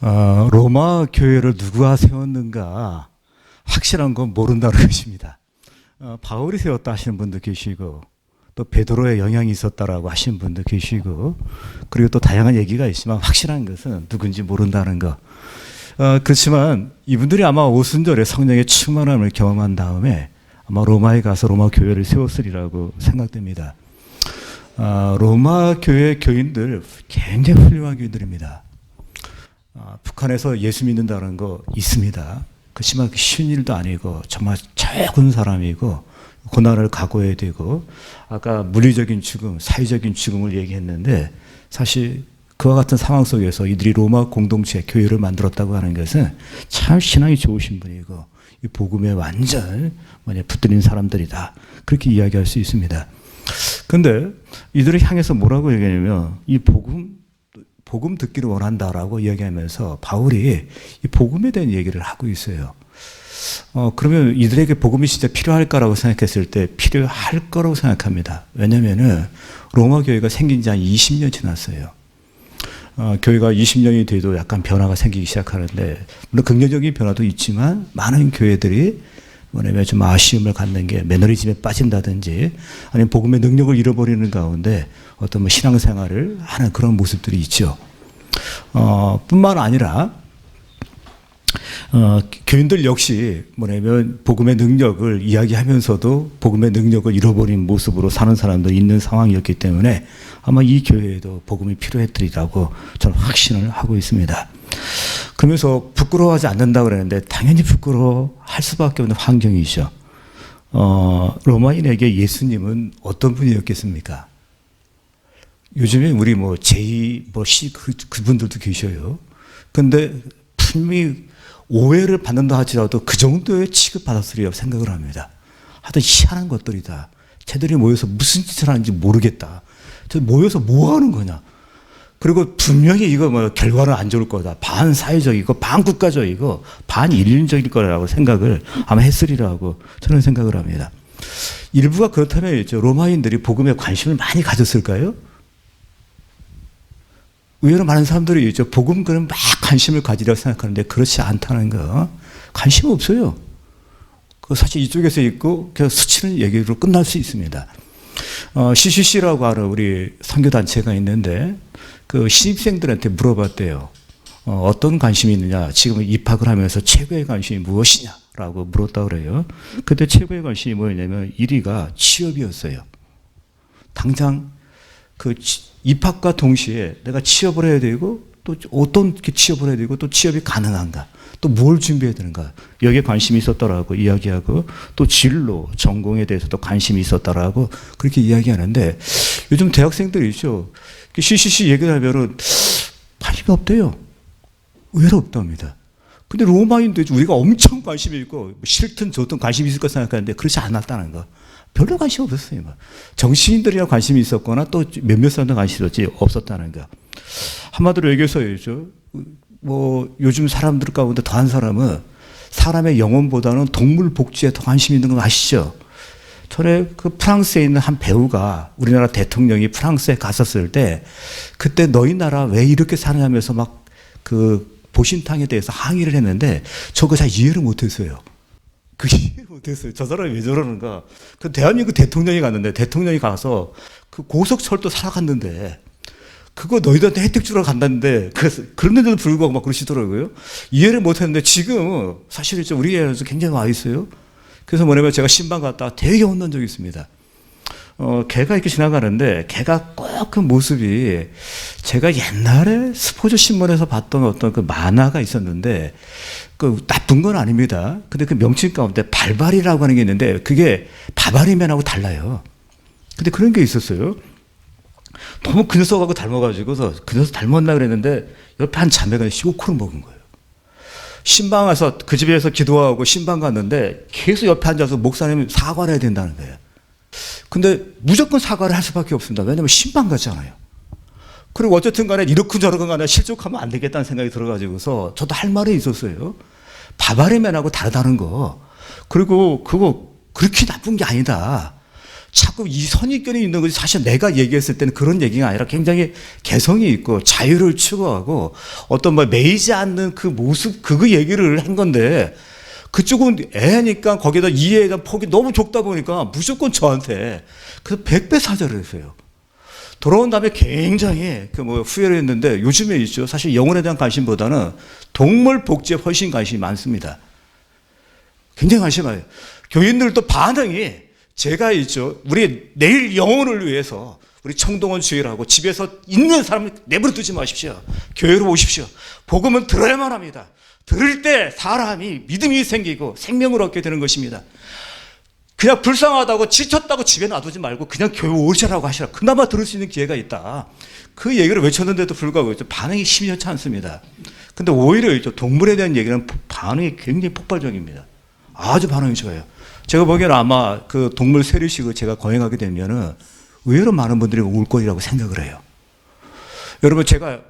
로마 교회를 누가 세웠는가 확실한 건 모른다는 것입니다. 바울이 세웠다 하시는 분도 계시고 또 베드로의 영향이 있었다라고 하시는 분도 계시고 그리고 또 다양한 얘기가 있지만 확실한 것은 누군지 모른다는 것. 그렇지만 이분들이 아마 오순절에 성령의 충만함을 경험한 다음에 아마 로마에 가서 로마 교회를 세웠으리라고 생각됩니다. 로마 교회 교인들 굉장히 훌륭한 교인들입니다. 북한에서 예수 믿는다는 거 있습니다. 그렇지만 쉬운 일도 아니고 정말 적은 사람이고 고난을 각오해야 되고 아까 물리적인 죽음, 사회적인 죽음을 얘기했는데 사실 그와 같은 상황 속에서 이들이 로마 공동체, 교회를 만들었다고 하는 것은 참 신앙이 좋으신 분이고 이 복음에 완전 붙들린 사람들이다. 그렇게 이야기할 수 있습니다. 근데 이들을 향해서 뭐라고 얘기하냐면 이 복음 듣기를 원한다라고 이야기하면서 바울이 이 복음에 대한 얘기를 하고 있어요. 그러면 이들에게 복음이 진짜 필요할 거라고 생각했을 때 필요할 거라고 생각합니다. 왜냐면은 로마 교회가 생긴 지 한 20년 지났어요. 교회가 20년이 돼도 약간 변화가 생기기 시작하는데 물론 긍정적인 변화도 있지만 많은 교회들이 뭐냐면 좀 아쉬움을 갖는 게 매너리즘에 빠진다든지 아니면 복음의 능력을 잃어버리는 가운데 어떤 신앙생활을 하는 그런 모습들이 있죠. 뿐만 아니라 교인들 역시 뭐냐면 복음의 능력을 이야기하면서도 복음의 능력을 잃어버린 모습으로 사는 사람도 있는 상황이었기 때문에 아마 이 교회에도 복음이 필요했더라고 저는 확신을 하고 있습니다. 그러면서 부끄러워하지 않는다고 그러는데 당연히 부끄러워할 수밖에 없는 환경이죠. 로마인에게 예수님은 어떤 분이었겠습니까? 요즘에 우리 제이 씨 그분들도 계셔요. 근데 분명히 오해를 받는다 하더라도 그 정도의 취급받았으리라고 생각을 합니다. 하여튼 희한한 것들이다. 쟤들이 모여서 무슨 짓을 하는지 모르겠다. 저 모여서 뭐 하는 거냐. 그리고 분명히 이거 결과는 안 좋을 거다. 반사회적이고 반국가적이고 반인륜적일 거라고 생각을 아마 했으리라고 저는 생각을 합니다. 일부가 그렇다면 로마인들이 복음에 관심을 많이 가졌을까요? 의외로 많은 사람들이 복음 그런 막 관심을 가지려고 생각하는데 그렇지 않다는 거. 관심 없어요. 사실 이쪽에서 있고 그냥 스치는 얘기로 끝날 수 있습니다. CCC라고 하는 우리 선교단체가 있는데 그 신입생들한테 물어봤대요. 어떤 관심이 있느냐. 지금 입학을 하면서 최고의 관심이 무엇이냐라고 물었다고 그래요. 그때 최고의 관심이 뭐였냐면 1위가 취업이었어요. 당장 입학과 동시에 내가 취업을 해야 되고 또 어떤 취업을 해야 되고 또 취업이 가능한가 또 뭘 준비해야 되는가 여기에 관심이 있었더라고 이야기하고 또 진로 전공에 대해서도 관심이 있었더라고 그렇게 이야기하는데 요즘 대학생들이 있죠. CCC 얘기를 하면은 관심이 없대요. 의외로 없답니다. 근데 로마인도 우리가 엄청 관심이 있고 싫든 좋든 관심이 있을 거 생각하는데 그렇지 않았다는 거. 별로 관심 없었어요. 정치인들이랑 관심이 있었거나 또 몇몇 사람들 관심이 없었다는 거. 한마디로 얘기해서요. 요즘 사람들 가운데 더한 사람은 사람의 영혼보다는 동물 복지에 더 관심이 있는 거 아시죠? 전에 프랑스에 있는 한 배우가 우리나라 대통령이 프랑스에 갔었을 때 그때 너희 나라 왜 이렇게 사느냐면서 보신탕에 대해서 항의를 했는데 저거 잘 이해를 못했어요. 이해를 못했어요. 저 사람이 왜 저러는가. 대한민국 대통령이 갔는데 대통령이 가서 고속철도 살아갔는데 그거 너희들한테 혜택 주러 간다는데 그런데도 불구하고 막 그러시더라고요. 이해를 못했는데 지금 사실 우리 애에서 굉장히 와 있어요. 그래서 제가 신방 갔다 되게 혼난 적이 있습니다. 걔가 이렇게 지나가는데 걔가 꼭 그 모습이 제가 옛날에 스포츠 신문에서 봤던 어떤 만화가 있었는데 나쁜 건 아닙니다. 근데 그 명칭 가운데 발발이라고 하는 게 있는데 그게 바바리맨하고 달라요. 근데 그런 게 있었어요. 너무 그 녀석하고 닮아가지고서 그 녀석 닮았나 그랬는데 옆에 한 자매가 시오코를 먹은 거예요. 신방 와서 그 집에서 기도하고 신방 갔는데 계속 옆에 앉아서 목사님이 사과를 해야 된다는 거예요. 근데 무조건 사과를 할 수밖에 없습니다. 왜냐하면 신방 가잖아요. 그리고 어쨌든 간에 이렇게 저렇게 간에 실족하면 안 되겠다는 생각이 들어가지고서 저도 할 말이 있었어요. 바바리맨하고 다르다는 거. 그리고 그거 그렇게 나쁜 게 아니다. 자꾸 이 선입견이 있는 거지. 사실 내가 얘기했을 때는 그런 얘기가 아니라 굉장히 개성이 있고 자유를 추구하고 어떤 뭐 매이지 않는 그 모습, 그 얘기를 한 건데 그쪽은 애니까 거기다 이해에 대한 폭이 너무 좁다 보니까 무조건 저한테 그래서 100배 사죄를 했어요. 돌아온 다음에 굉장히 후회를 했는데 요즘에 있죠. 사실 영혼에 대한 관심보다는 동물 복지에 훨씬 관심이 많습니다. 굉장히 관심이 많아요. 교인들도 반응이 제가 있죠. 우리 내일 영혼을 위해서 우리 청동원 주일하고 집에서 있는 사람 내버려 두지 마십시오. 교회로 오십시오. 복음은 들어야만 합니다. 들을 때 사람이 믿음이 생기고 생명을 얻게 되는 것입니다. 그냥 불쌍하다고 지쳤다고 집에 놔두지 말고 그냥 교회 오시라고 하시라. 그나마 들을 수 있는 기회가 있다. 그 얘기를 외쳤는데도 불구하고 반응이 심연치 않습니다. 근데 오히려 동물에 대한 얘기는 반응이 굉장히 폭발적입니다. 아주 반응이 좋아요. 제가 보기에는 아마 그 동물 세례식을 제가 거행하게 되면은 의외로 많은 분들이 올 거리라고 생각을 해요. 여러분, 제가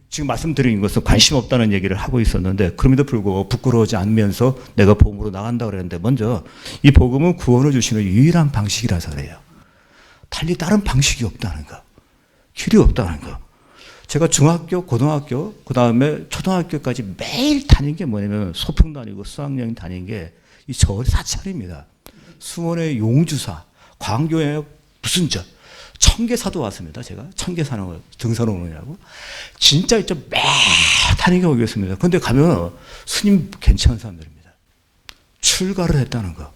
지금 말씀드린 것은 관심 없다는 얘기를 하고 있었는데 그럼에도 불구하고 부끄러워하지 않으면서 내가 복음으로 나간다고 그랬는데 먼저 이 복음은 구원을 주시는 유일한 방식이라서 그래요. 달리 다른 방식이 없다는 거. 길이 없다는 거. 제가 중학교, 고등학교, 그 다음에 초등학교까지 매일 다닌 게 뭐냐면 소풍 다니고 수학여행 다닌 게 이 절 사찰입니다. 수원의 용주사, 광교에 무슨 청계사도 왔습니다. 제가 청계사는 등산오느냐고 진짜 매일 다니게 오겠습니다. 그런데 가면 스님 괜찮은 사람들입니다. 출가를 했다는 거.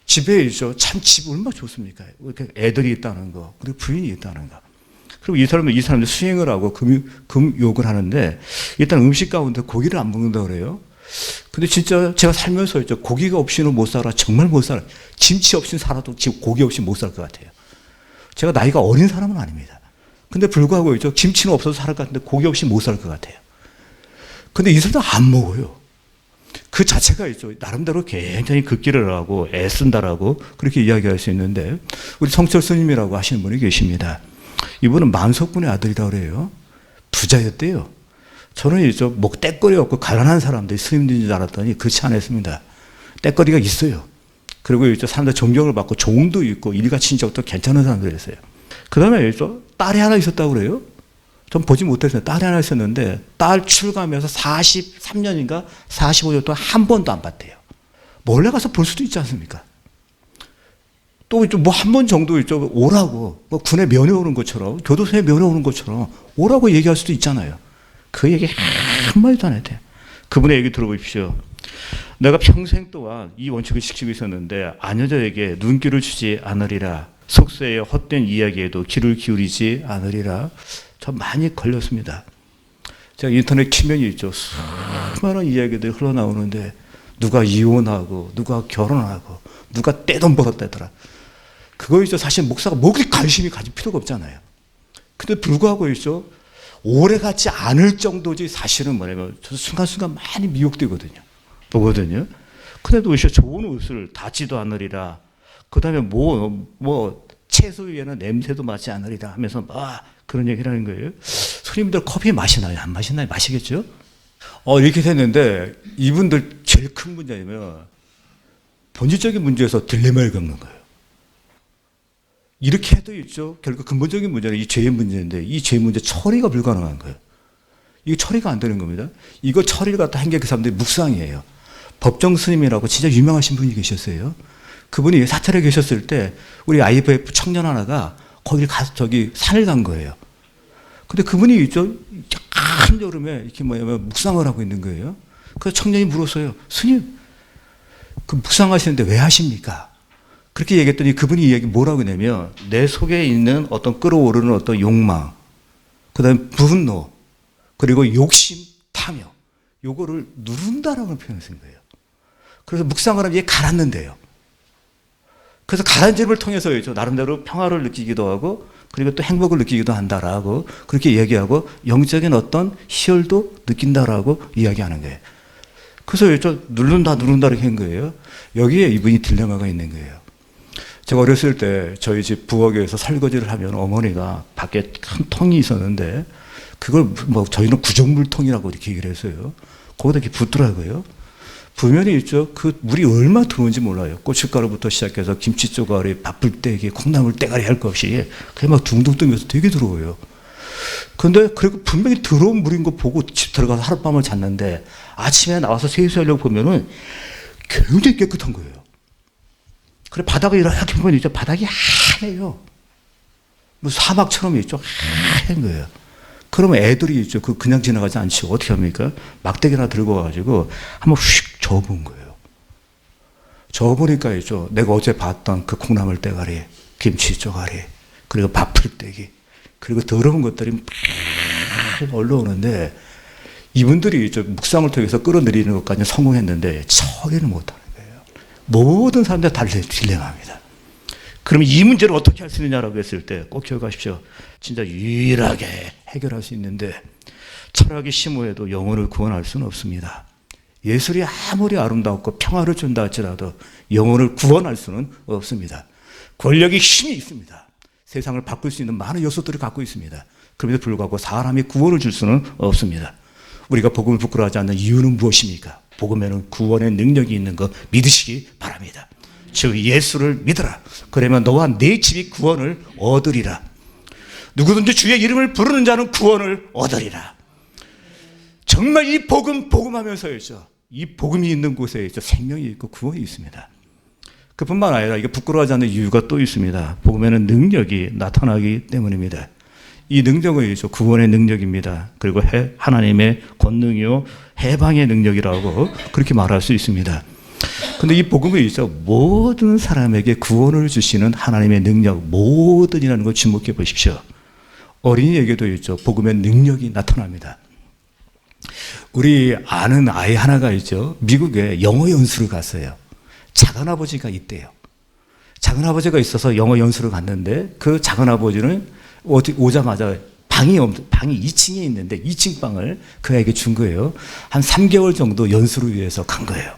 집에 있죠. 참 집 얼마나 좋습니까? 이렇게 애들이 있다는 거, 그리고 부인이 있다는 거. 그리고 이 사람들 수행을 하고 금욕을 하는데 일단 음식 가운데 고기를 안 먹는다고 그래요. 근데 진짜 제가 살면서 고기가 없이는 못 살아. 정말 못 살아. 김치 없이는 살아도 고기 없이 못 살 것 같아요. 제가 나이가 어린 사람은 아닙니다. 근데 불구하고 김치는 없어서 살 것 같은데 고기 없이 못 살 것 같아요. 근데 이 사람들 안 먹어요. 그 자체가 나름대로 굉장히 극기를 하고 애쓴다라고 그렇게 이야기할 수 있는데 우리 성철 스님이라고 하시는 분이 계십니다. 이분은 만석군의 아들이라고 그래요. 부자였대요. 저는 떼거리 없고 가난한 사람들이 스님들인 줄 알았더니 그렇지 않았습니다. 떼거리가 있어요. 그리고 사람들 존경을 받고 종도 있고 일가 친척도 괜찮은 사람들이었어요. 그 다음에 딸이 하나 있었다고 그래요. 전 보지 못했어요. 딸이 하나 있었는데 딸 출가하면서 43년인가 45년 동안 한 번도 안 봤대요. 몰래 가서 볼 수도 있지 않습니까? 또 한 번 정도 오라고 군에 면회 오는 것처럼 교도소에 면회 오는 것처럼 오라고 얘기할 수도 있잖아요. 그 얘기 한마디도 안 해도 돼요. 그분의 얘기 들어보십시오. 내가 평생 동안 이 원칙을 지키고 있었는데 아녀자에게 눈길을 주지 않으리라. 속세의 헛된 이야기에도 귀를 기울이지 않으리라. 저 많이 걸렸습니다. 제가 인터넷 키면이 수많은 이야기들이 흘러나오는데 누가 이혼하고 누가 결혼하고 누가 떼돈 벌었다더라. 그거 사실 목사가 뭐그리 관심이 가질 필요가 없잖아요. 근데 불구하고 오래 가지 않을 정도지 사실은 뭐냐면 저도 순간순간 많이 미혹되거든요. 보거든요. 그래도 좋은 옷을 닿지도 않으리라. 그 다음에 채소 위에는 냄새도 맡지 않으리라 하면서 그런 얘기를 하는 거예요. 손님들 커피 마시나요? 안 마시나요? 마시겠죠? 이렇게 됐는데 이분들 제일 큰 문제냐면 본질적인 문제에서 딜레마를 겪는 거예요. 이렇게 해도 결국 근본적인 문제는 이 죄의 문제인데 이 죄의 문제 처리가 불가능한 거예요. 이거 처리가 안 되는 겁니다. 이거 처리를 갖다 한 게 그 사람들이 묵상이에요. 법정 스님이라고 진짜 유명하신 분이 계셨어요. 그분이 사찰에 계셨을 때 우리 IVF 청년 하나가 거기 가서 산을 간 거예요. 근데 그분이 한 여름에 이렇게 묵상을 하고 있는 거예요. 그래서 청년이 물었어요. 스님, 그 묵상하시는데 왜 하십니까? 그렇게 얘기했더니 그분이 이야기 뭐라고 했냐면 내 속에 있는 어떤 끌어오르는 어떤 욕망, 그 다음에 분노, 그리고 욕심, 탐욕, 요거를 누른다라고 표현하신 거예요. 그래서 묵상을 하면 이게 가라앉는데요. 그래서 가라앉음을 통해서 나름대로 평화를 느끼기도 하고 그리고 또 행복을 느끼기도 한다라고 그렇게 얘기하고 영적인 어떤 희열도 느낀다라고 이야기하는 거예요. 그래서 누른다 이렇게 한 거예요. 여기에 이분이 딜레마가 있는 거예요. 제가 어렸을 때 저희 집 부엌에서 설거지를 하면 어머니가 밖에 큰 통이 있었는데 그걸 저희는 구정물통이라고 이렇게 얘기를 했어요. 거기다 이렇게 붓더라고요. 부면이 있죠. 그 물이 얼마 들어오는지 몰라요. 고춧가루부터 시작해서 김치 쪼가리, 밥풀떼기, 콩나물 떼가리 할 것 없이 그냥 막 둥둥 뜨면서 되게 들어오요. 근데 그리고 분명히 들어온 물인 거 보고 집 들어가서 하룻밤을 잤는데 아침에 나와서 세수하려고 보면은 굉장히 깨끗한 거예요. 그래 바닥을 이렇게 보면 있죠. 바닥이 하얘요. 뭐 사막처럼 있죠. 하얀 거예요. 그러면 애들이 있죠. 그냥 지나가지 않지. 어떻게 합니까? 막대기나 들고 와가지고 한번 휙 저어본 거예요. 저어보니까 있죠. 내가 어제 봤던 그 콩나물 떼가리, 김치 쪼가리, 그리고 밥풀떼기, 그리고 더러운 것들이 막 올라오는데 이분들이 있죠. 묵상을 통해서 끌어내리는 것까지 성공했는데 처리는 못하는 거예요. 모든 사람들이 다 딜레마입니다. 그러면 이 문제를 어떻게 할 수 있느냐라고 했을 때 꼭 기억하십시오. 진짜 유일하게 해결할 수 있는데 철학이 심오해도 영혼을 구원할 수는 없습니다. 예술이 아무리 아름답고 평화를 준다 할지라도 영혼을 구원할 수는 없습니다. 권력이 힘이 있습니다. 세상을 바꿀 수 있는 많은 요소들을 갖고 있습니다. 그럼에도 불구하고 사람이 구원을 줄 수는 없습니다. 우리가 복음을 부끄러워하지 않는 이유는 무엇입니까? 복음에는 구원의 능력이 있는 거 믿으시기 바랍니다. 즉 예수를 믿어라. 그러면 너와 네 집이 구원을 얻으리라. 누구든지 주의 이름을 부르는 자는 구원을 얻으리라. 정말 이 복음하면서였죠. 이 복음이 있는 곳에 있죠. 생명이 있고 구원이 있습니다. 그뿐만 아니라 이게 부끄러워하지 않는 이유가 또 있습니다. 복음에는 능력이 나타나기 때문입니다. 이 능력은 있죠. 구원의 능력입니다. 그리고 하나님의 권능이요 해방의 능력이라고 그렇게 말할 수 있습니다. 근데 이 복음이 있죠. 모든 사람에게 구원을 주시는 하나님의 능력, 모든이라는 걸 주목해 보십시오. 어린이에게도 있죠. 복음의 능력이 나타납니다. 우리 아는 아이 하나가 있죠. 미국에 영어 연수를 갔어요. 작은아버지가 있대요. 작은아버지가 있어서 영어 연수를 갔는데 그 작은아버지는 오자마자 방이 2층에 있는데 2층 방을 그 애에게 준 거예요. 한 3개월 정도 연수를 위해서 간 거예요.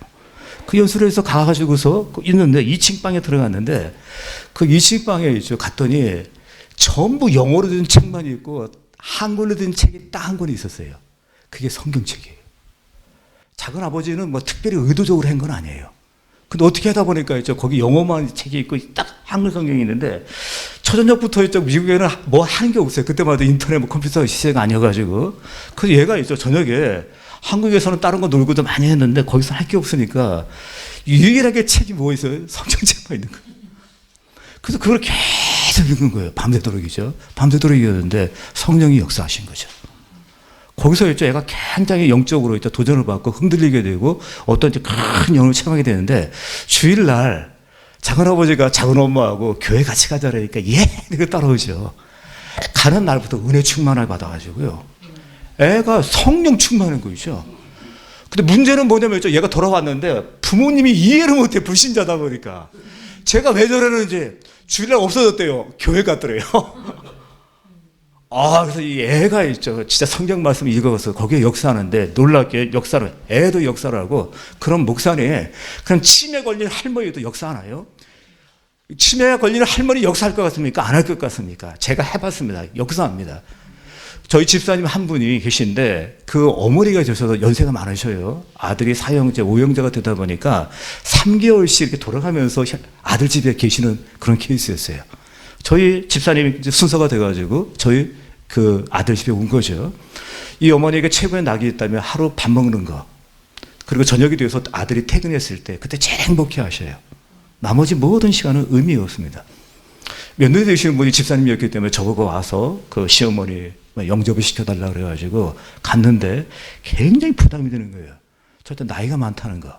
그 연수를 해서 가가지고서 있는데 2층 방에 들어갔는데 그 2층 방에 있죠. 갔더니 전부 영어로 된 책만 있고 한글로 된 책이 딱 한 권이 있었어요. 그게 성경책이에요. 작은 아버지는 뭐 특별히 의도적으로 한 건 아니에요. 근데 어떻게 하다 보니까 있죠. 거기 영어만 책이 있고 딱 한글 성경이 있는데 초저녁부터 있죠. 미국에는 뭐 하는 게 없어요. 그때마다 인터넷 뭐 컴퓨터 시대가 아니어가지고. 그래서 얘가 있죠. 저녁에 한국에서는 다른 거 놀고도 많이 했는데 거기서 할 게 없으니까 유일하게 책이 뭐 있어요? 성경책만 있는 거예요. 그래서 그걸 계속 읽은 거예요. 밤새도록이죠. 밤새도록 읽었는데 성령이 역사하신 거죠. 거기서 있죠. 얘가 굉장히 영적으로 있죠. 도전을 받고 흔들리게 되고 어떤 큰 영을 체험하게 되는데 주일날 작은아버지가 작은엄마하고 교회 같이 가자라니까 이렇게 따라오죠. 가는 날부터 은혜 충만을 받아가지고요. 애가 성령 충만한 거죠. 근데 문제는 뭐냐면 얘가 돌아왔는데 부모님이 이해를 못해. 불신자다 보니까. 제가 왜 저러는지 주일날 없어졌대요. 교회 갔더래요. 그래서 이 애가 있죠. 진짜 성경 말씀 읽어서 거기에 역사하는데 놀랍게 역사를, 애도 역사를 하고 그런 목사님, 그럼 치매 걸린 할머니도 역사하나요? 치매 걸린 할머니 역사할 것 같습니까? 안 할 것 같습니까? 제가 해봤습니다. 역사합니다. 저희 집사님 한 분이 계신데 그 어머니가 계셔서 연세가 많으셔요. 아들이 사형제, 오형제가 되다 보니까 3개월씩 이렇게 돌아가면서 아들 집에 계시는 그런 케이스였어요. 저희 집사님이 순서가 돼가지고 저희 그 아들 집에 온 거죠. 이 어머니에게 최고의 낙이 있다면 하루 밥 먹는 거, 그리고 저녁이 돼서 아들이 퇴근했을 때 그때 제일 행복해 하셔요. 나머지 모든 시간은 의미 없습니다. 며느리 되시는 분이 집사님이었기 때문에 저보고 와서 그 시어머니 영접을 시켜달라고 그래가지고 갔는데 굉장히 부담이 되는 거예요. 절대 나이가 많다는 거.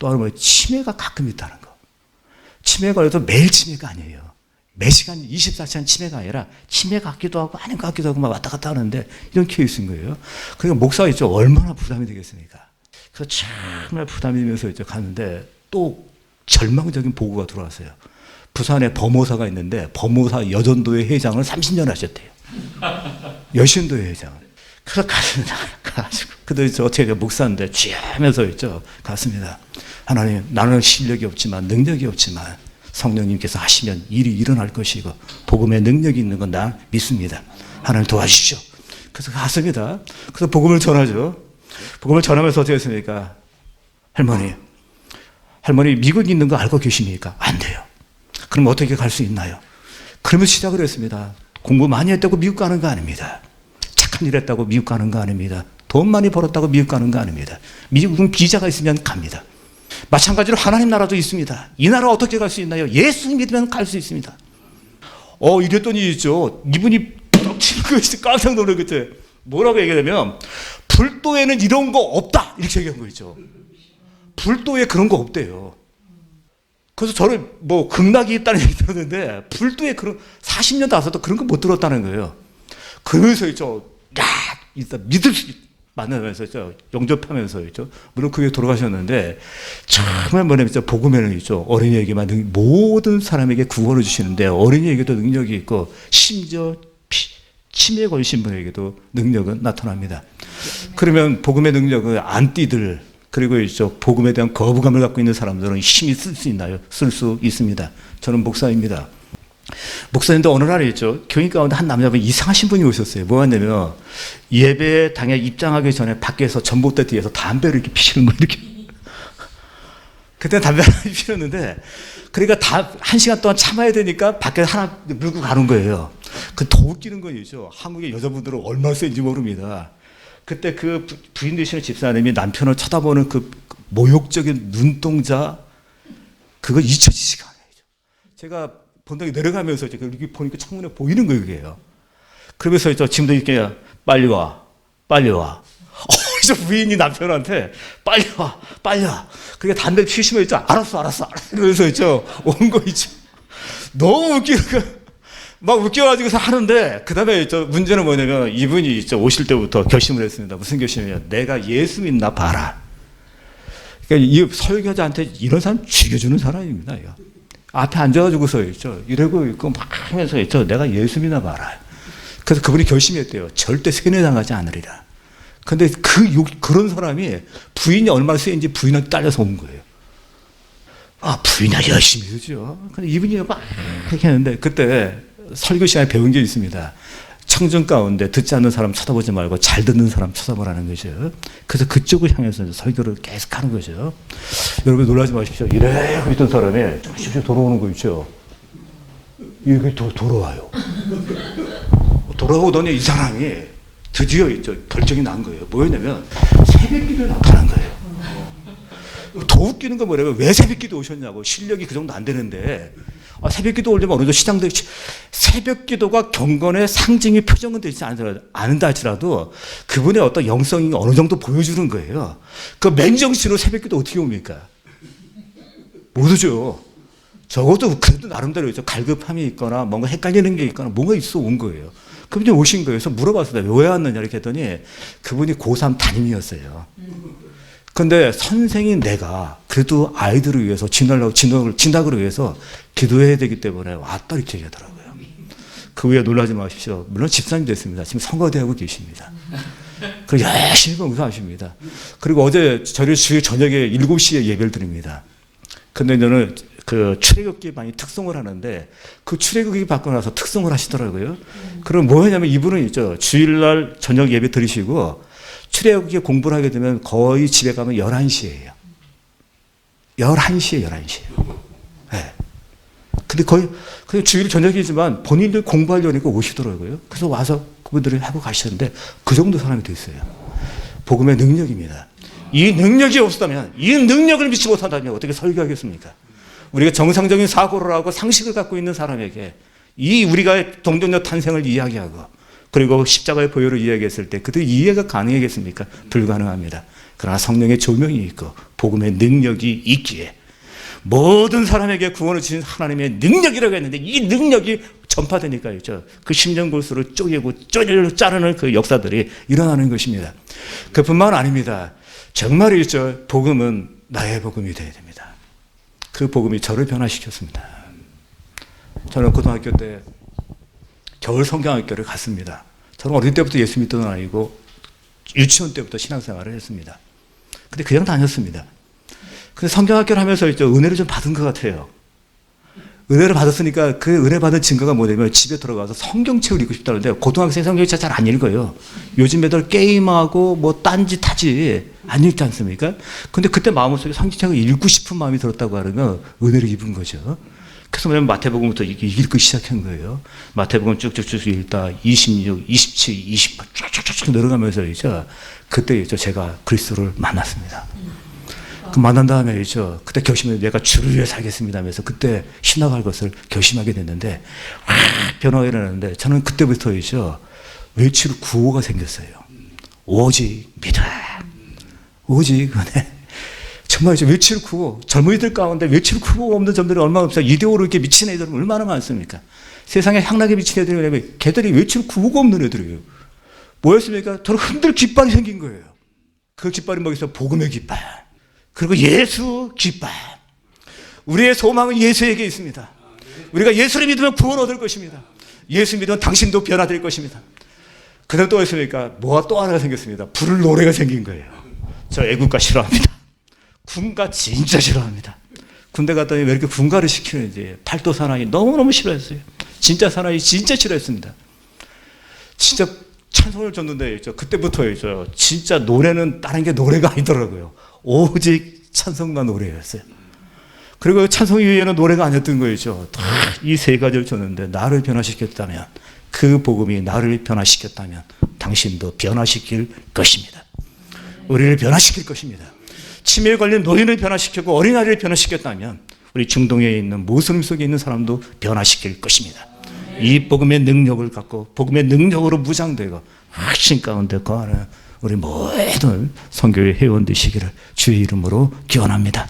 또 하나 치매가 가끔 있다는 거. 치매가 그래도 매일 치매가 아니에요. 매 시간 24시간 치매가 아니라 치매 같기도 하고 아닌 것 같기도 하고 막 왔다 갔다 하는데 이런 케이스인 거예요. 그러니까 목사가 있죠. 얼마나 부담이 되겠습니까? 그래서 정말 부담이 되면서 이제 갔는데 또 절망적인 보고가 들어왔어요. 부산에 범호사가 있는데 범호사 여전도회 회장을 30년 하셨대요. 여신도회 회장을. 그래서 가가지고 그들 어떻게 목사인데 취하면서 있죠. 갔습니다. 하나님, 나는 실력이 없지만 능력이 없지만 성령님께서 하시면 일이 일어날 것이고 복음의 능력이 있는 건 나 믿습니다. 하나님 도와주십시오. 그래서 갔습니다. 그래서 복음을 전하죠. 복음을 전하면서 어떻게 했습니까? 할머니 미국 있는 거 알고 계십니까? 안 돼요. 그럼 어떻게 갈 수 있나요? 그러면 시작을 했습니다. 공부 많이 했다고 미국 가는 거 아닙니다. 착한 일 했다고 미국 가는 거 아닙니다. 돈 많이 벌었다고 미국 가는 거 아닙니다. 미국은 비자가 있으면 갑니다. 마찬가지로 하나님 나라도 있습니다. 이 나라 어떻게 갈 수 있나요? 예수 믿으면 갈 수 있습니다. 이랬더니 있죠. 이분이 딱 치는 것이 깜짝 놀랐겠죠. 뭐라고 얘기하냐면 불도에는 이런 거 없다 이렇게 얘기한 거 있죠. 불도에 그런 거 없대요. 그래서 저를 뭐 극락이 있다는 얘기 들었는데 불도에 그런 40년 나서도 그런 거 못 들었다는 거예요. 그러면서 있죠. 일단 믿을 수 만나면서 있죠. 영접하면서 있죠. 물론 그게 돌아가셨는데 정말 뭐냐면 복음에는 있죠. 어린이에게만 모든 사람에게 구원을 주시는데 어린이에게도 능력이 있고 심지어 치매에 걸리신 분에게도 능력은 나타납니다. 그러면 복음의 능력은 안티들 그리고 있죠. 복음에 대한 거부감을 갖고 있는 사람들은 힘이 쓸 수 있나요? 쓸 수 있습니다. 저는 목사입니다. 목사님도 어느 날에 있죠. 교인 가운데 한 남자분 이상하신 분이 오셨어요. 뭐였냐면 예배당에 입장하기 전에 밖에서 전봇대 뒤에서 담배를 이렇게 피시는 거예요. 이렇게. 그때 담배를 피웠는데 그러니까 다 1시간 동안 참아야 되니까 밖에 하나 물고 가는 거예요. 그 더 웃기는 건 있죠. 한국의 여자분들은 얼마나 센지 모릅니다. 그때 그 부인 되시는 집사님이 남편을 쳐다보는 그 모욕적인 눈동자 그거 잊혀지지가 않아요. 제가 본당에 내려가면서 이렇게 보니까 창문에 보이는 거예요. 그게요. 그러면서 지금도 이렇게 빨리 와. 이제 부인이 남편한테 빨리 와. 그러니까 담배 피우시면 알았어. 그러면서 온 거 있죠. 너무 웃기는 거. 막 웃겨가지고서 하는데, 그 다음에 문제는 뭐냐면, 이분이 오실 때부터 결심을 했습니다. 무슨 결심이냐. 내가 예수 믿나 봐라. 그러니까 이 설교자한테 이런 사람 죽여주는 사람입니다. 이거. 앞에 앉아가지고서 이러고 있고 막 하면서 내가 예수 믿나 봐라. 그래서 그분이 결심했대요. 절대 세뇌당하지 않으리라. 근데 그런 사람이 부인이 얼마나 세인지 부인한테 딸려서 온 거예요. 부인이 열심히 그죠. 근데 이분이 막 이렇게 했는데, 그때 설교 시간에 배운 게 있습니다. 청중 가운데 듣지 않는 사람 쳐다보지 말고 잘 듣는 사람 쳐다보라는 거죠. 그래서 그쪽을 향해서 설교를 계속 하는 거죠. 여러분 놀라지 마십시오. 이래 있던 사람이 조금씩 돌아오는 거 있죠. 이렇게 돌아와요. 돌아오더니 이 사람이 드디어 결정이 난 거예요. 뭐였냐면 새벽기도에 나타난 거예요. 더 웃기는 건 뭐냐면 왜 새벽기도 오셨냐고. 실력이 그 정도 안 되는데 새벽기도 오려면 어느 정도 시장도 새벽기도가 경건의 상징이 표정은 되지 않는다 할지라도 그분의 어떤 영성이 어느 정도 보여주는 거예요. 그 맨정신으로 새벽기도 어떻게 옵니까? 못 오죠. 적어도 그래도 나름대로 갈급함이 있거나 뭔가 헷갈리는 게 있거나 뭔가 있어 온 거예요. 그분이 오신 거예요. 그래서 물어봤어요. 왜 왔느냐 이렇게 했더니 그분이 고3 담임이었어요. 근데 선생인 내가 그래도 아이들을 위해서 진학을 위해서 기도해야 되기 때문에 왔다 이렇게 얘기하더라고요. 그 후에 놀라지 마십시오. 물론 집사님 됐습니다. 지금 선거대하고 계십니다. 그리고 열심히 봉사하십니다. 그리고 어제 저를 주일 저녁에 7시에 예배를 드립니다. 근데 저는 그 출애굽기 많이 특송을 하는데 그 출애굽기 받고 나서 특송을 하시더라고요. 그럼 뭐냐면 이분은 주일날 저녁 예배 드리시고 출애굽기 공부를 하게 되면 거의 집에 가면 11시예요. 11시에. 네. 근데 거의 주일 저녁이지만 본인들 공부하려니까 오시더라고요. 그래서 와서 그분들이 하고 가시는데 그 정도 사람이 됐어요. 복음의 능력입니다. 이 능력이 없었다면, 이 능력을 믿지 못한다면 어떻게 설교하겠습니까? 우리가 정상적인 사고를 하고 상식을 갖고 있는 사람에게 우리가 동정녀 탄생을 이야기하고 그리고 십자가의 보혈을 이야기했을 때 그들 이해가 가능하겠습니까? 불가능합니다. 그러나 성령의 조명이 있고 복음의 능력이 있기에 모든 사람에게 구원을 주신 하나님의 능력이라고 했는데 이 능력이 전파되니까 그 심령골수를 쪼개고 자르는 그 역사들이 일어나는 것입니다. 그뿐만 아닙니다. 정말 복음은 나의 복음이 되어야 됩니다. 그 복음이 저를 변화시켰습니다. 저는 고등학교 때 겨울 성경학교를 갔습니다. 저는 어릴 때부터 예수 믿던 아이고 유치원 때부터 신앙생활을 했습니다. 근데 그냥 다녔습니다. 근데 성경학교를 하면서 은혜를 좀 받은 것 같아요. 은혜를 받았으니까 그 은혜 받은 증거가 뭐냐면 집에 들어가서 성경책을 읽고 싶다는데 고등학생 성경책 잘 안 읽어요. 요즘 애들 게임하고 뭐 딴짓 하지 안 읽지 않습니까? 근데 그때 마음속에 상징책을 읽고 싶은 마음이 들었다고 하는 건 은혜를 입은 거죠. 그래서 뭐냐면 마태복음부터 읽기 시작한 거예요. 마태복음 쭉쭉쭉 읽다 26, 27, 28 쭉쭉쭉 내려가면서 이제 그때 이제 제가 그리스도를 만났습니다. 그 만난 다음에 이제 그때 결심을 내가 주를 위해 살겠습니다 하면서 그때 신학할 것을 결심하게 됐는데 변화가 일어났는데 저는 그때부터 이제 외출 구호가 생겼어요. 오직 믿어. 오직 은혜. 정말 이제 외출 구호. 젊은이들 가운데 외출 구호가 없는 점들이 얼마나 없어요. 이데오로 이렇게 미친 애들은 얼마나 많습니까? 세상에 향락에 미친 애들이 뭐냐면 걔들이 외출 구호가 없는 애들이에요. 뭐였습니까? 저는 흔들 깃발이 생긴 거예요. 그 깃발이 뭐겠어요? 복음의 깃발. 그리고 예수 깃발. 우리의 소망은 예수에게 있습니다. 우리가 예수를 믿으면 구원 얻을 것입니다. 예수 믿으면 당신도 변화될 것입니다. 그다음 또 있으니까 뭐가 또 하나가 생겼습니다. 부를 노래가 생긴 거예요. 저 애국가 싫어합니다. 군가 진짜 싫어합니다. 군대 갔더니 왜 이렇게 군가를 시키는지 팔도 사나이 너무너무 싫어했어요. 진짜 사나이 진짜 싫어했습니다. 진짜 찬송을 줬는데 그때부터 진짜 노래는 다른 게 노래가 아니더라고요. 오직 찬송과 노래였어요. 그리고 찬송 이후에는 노래가 아니었던 거였죠. 이 세 가지를 줬는데 나를 변화시켰다면 그 복음이 나를 변화시켰다면 당신도 변화시킬 것입니다. 우리를 변화시킬 것입니다. 치매에 걸린 노인을 변화시켰고 어린아이를 변화시켰다면 우리 중동에 있는 모슬림 속에 있는 사람도 변화시킬 것입니다. 이 복음의 능력을 갖고 복음의 능력으로 무장되고 확신 가운데 거하는 우리 모든 선교의 회원 되시기를 주의 이름으로 기원합니다.